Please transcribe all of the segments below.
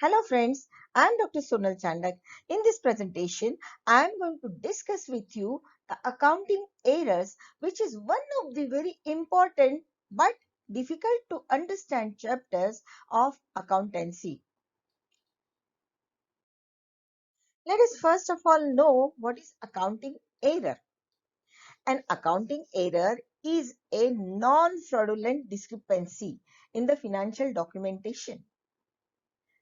Hello friends, I am Dr. Sonal Chandak. In this presentation, I am going to discuss with you the accounting errors, which is one of the very important but difficult to understand chapters of accountancy. Let us first of all know what is accounting error. An accounting error is a non-fraudulent discrepancy in the financial documentation.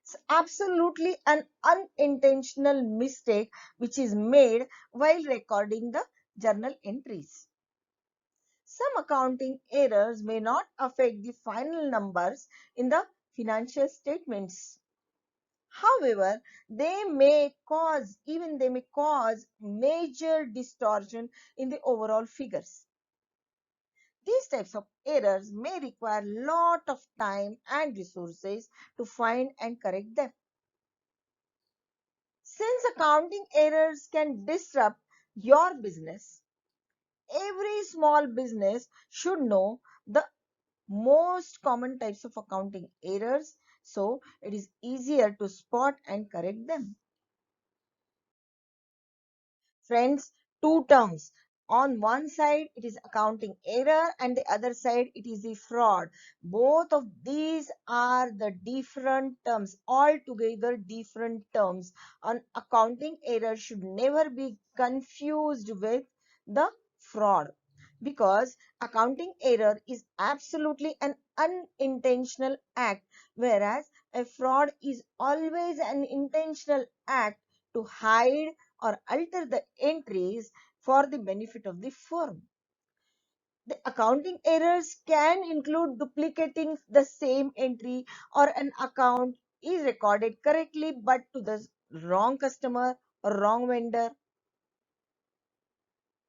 It's absolutely an unintentional mistake which is made while recording the journal entries. Some accounting errors may not affect the final numbers in the financial statements. However, they may cause major distortion in the overall figures. These types of errors may require lot of time and resources to find and correct them. Since accounting errors can disrupt your business, every small business should know the most common types of accounting errors, so it is easier to spot and correct them. Friends, two terms. On one side, it is accounting error, and the other side, it is the fraud. Both of these are the different terms, altogether different terms. An accounting error should never be confused with the fraud, because accounting error is absolutely an unintentional act, whereas a fraud is always an intentional act to hide or alter the entries for the benefit of the firm. The accounting errors can include duplicating the same entry, or an account is recorded correctly but to the wrong customer or wrong vendor.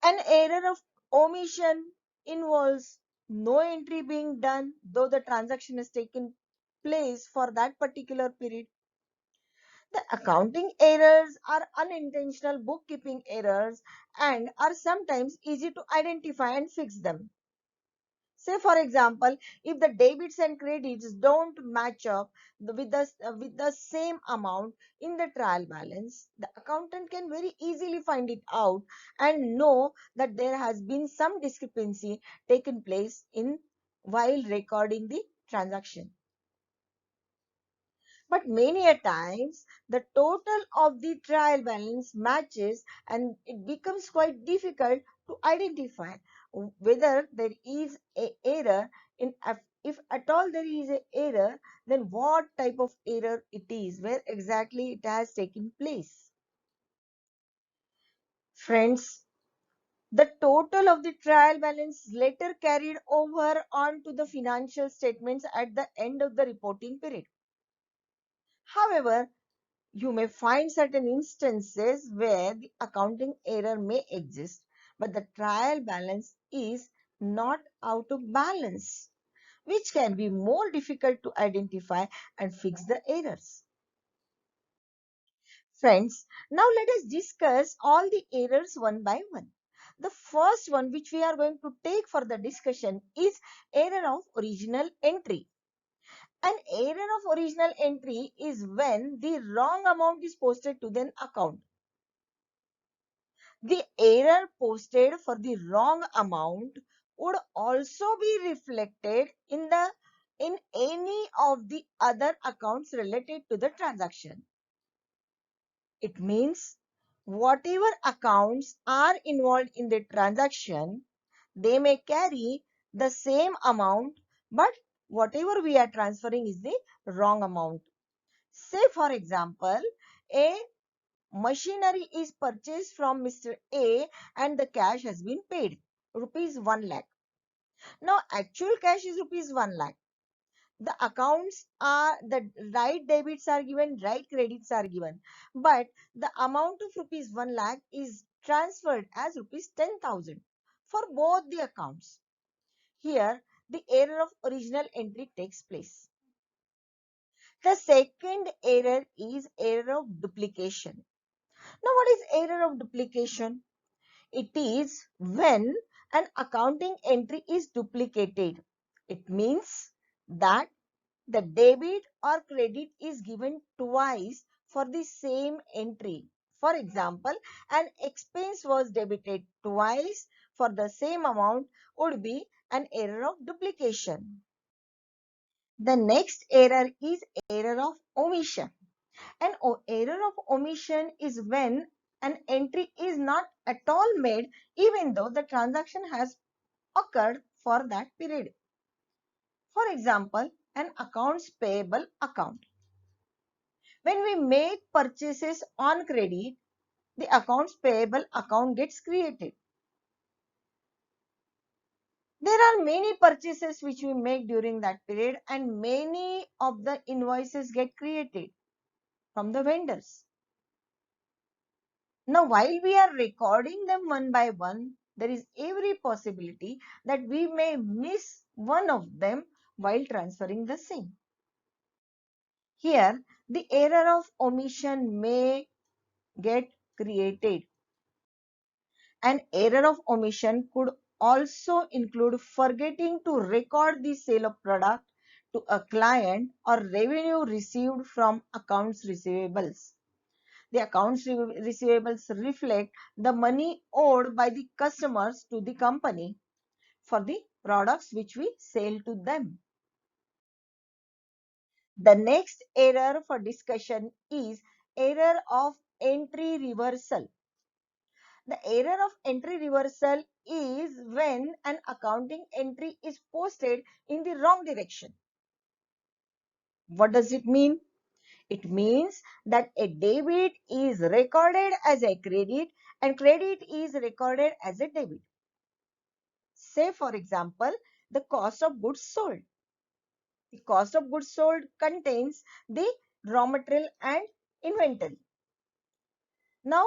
An error of omission involves no entry being done though the transaction has taken place for that particular period. The accounting errors are unintentional bookkeeping errors and are sometimes easy to identify and fix them. Say for example, if the debits and credits don't match up with the same amount in the trial balance, the accountant can very easily find it out and know that there has been some discrepancy taken place in while recording the transaction. But many a times the total of the trial balance matches, and it becomes quite difficult to identify whether there is a error in, if at all there is a error, then what type of error it is, where exactly it has taken place. Friends, the total of the trial balance later carried over onto the financial statements at the end of the reporting period. However, you may find certain instances where the accounting error may exist, but the trial balance is not out of balance, which can be more difficult to identify and fix the errors. Friends, now let us discuss all the errors one by one. The first one which we are going to take for the discussion is error of original entry. An error of original entry is when the wrong amount is posted to the account. The error posted for the wrong amount would also be reflected in any of the other accounts related to the transaction. It means whatever accounts are involved in the transaction, they may carry the same amount, but whatever we are transferring is the wrong amount. Say for example, a machinery is purchased from Mr. A and the cash has been paid, rupees 1 lakh. Now actual cash is rupees 1 lakh. The accounts are, the right debits are given, right credits are given, but the amount of rupees 1 lakh is transferred as rupees 10,000 for both the accounts. Here the error of original entry takes place. The second error is error of duplication. Now what is error of duplication? It is when an accounting entry is duplicated. It means that The debit or credit is given twice for the same entry. For example, an expense was debited twice for the same amount would be an error of duplication. The next error is error of omission. An error of omission is when an entry is not at all made even though the transaction has occurred for that period. For example, an accounts payable account. When we make purchases on credit, the accounts payable account gets created. There are many purchases which we make during that period and many of the invoices get created from the vendors. Now, while we are recording them one by one, there is every possibility that we may miss one of them while transferring the same. Here, the error of omission may get created. An error of omission could also include forgetting to record the sale of product to a client or revenue received from accounts receivables. The accounts receivables reflect the money owed by the customers to the company for the products which we sell to them. The next error for discussion is error of entry reversal. The error of entry reversal is when an accounting entry is posted in the wrong direction. What does it mean? It means that a debit is recorded as a credit and credit is recorded as a debit. Say, for example, the cost of goods sold. The cost of goods sold contains the raw material and inventory. Now,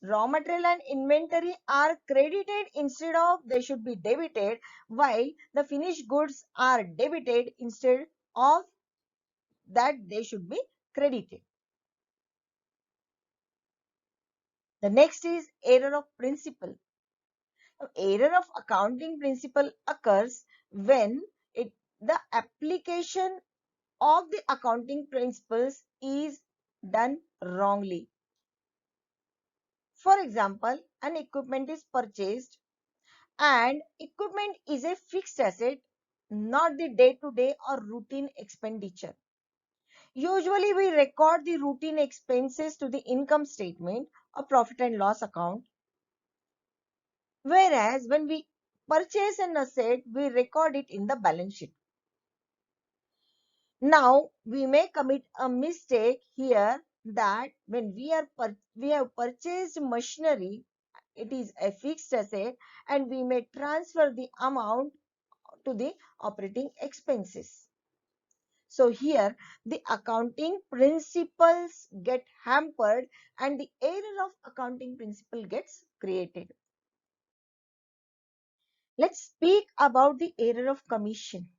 raw material and inventory are credited instead of they should be debited, while the finished goods are debited instead of that they should be credited. The next is error of principle. Error of accounting principle occurs when the application of the accounting principles is done wrongly. For example, an equipment is purchased and equipment is a fixed asset, not the day-to-day or routine expenditure. Usually, we record the routine expenses to the income statement or profit and loss account, whereas when we purchase an asset, we record it in the balance sheet. Now, we may commit a mistake here that when we have purchased machinery, it is a fixed asset and we may transfer the amount to the operating expenses. So here the accounting principles get hampered and the error of accounting principle gets created. Let's speak about the error of commission.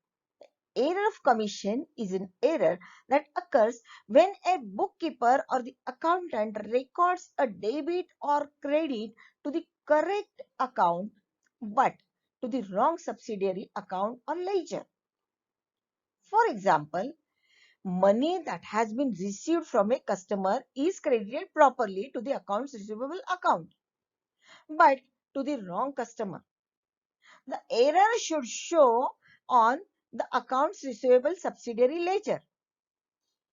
Error of commission is an error that occurs when a bookkeeper or the accountant records a debit or credit to the correct account but to the wrong subsidiary account or ledger. For example, money that has been received from a customer is credited properly to the accounts receivable account but to the wrong customer. The error should show on the accounts receivable subsidiary ledger,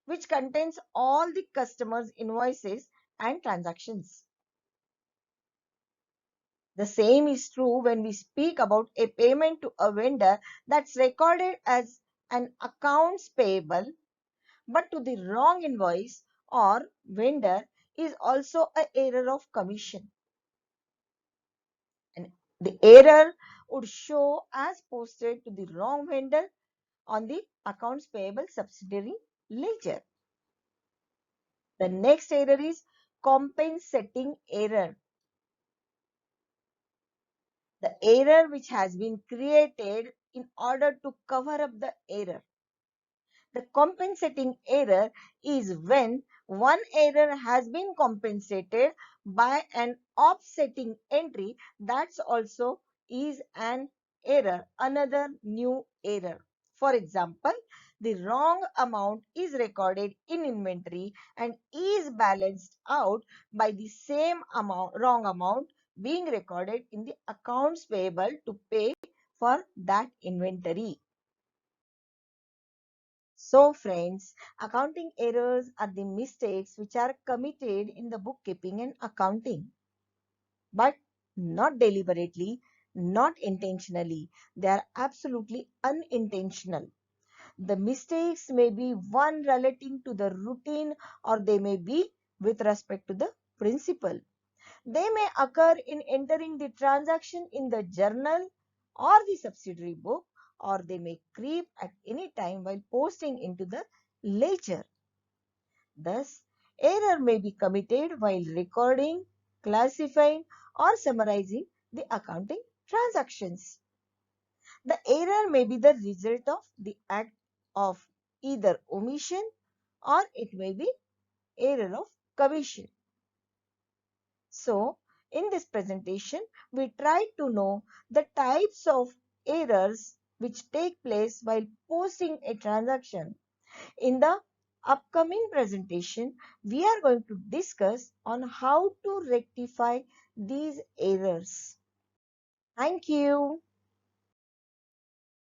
which contains all the customers' invoices and transactions. The same is true when we speak about a payment to a vendor that's recorded as an accounts payable, but to the wrong invoice or vendor is also an error of commission. And the error would show as posted to the wrong vendor on the accounts payable subsidiary ledger. The next error is compensating error. The error which has been created in order to cover up the error. The compensating error is when one error has been compensated by an offsetting entry that's also is an error, another new error. For example, the wrong amount is recorded in inventory and is balanced out by the same wrong amount being recorded in the accounts payable to pay for that inventory. So friends, accounting errors are the mistakes which are committed in the bookkeeping and accounting, but not deliberately, not intentionally. They are absolutely unintentional. The mistakes may be one relating to the routine or they may be with respect to the principle. They may occur in entering the transaction in the journal or the subsidiary book, or they may creep at any time while posting into the ledger. Thus, error may be committed while recording, classifying, or summarizing the accounting transactions. The error may be the result of the act of either omission or it may be error of commission. So, in this presentation, we try to know the types of errors which take place while posting a transaction. In the upcoming presentation, we are going to discuss on how to rectify these errors. Thank you.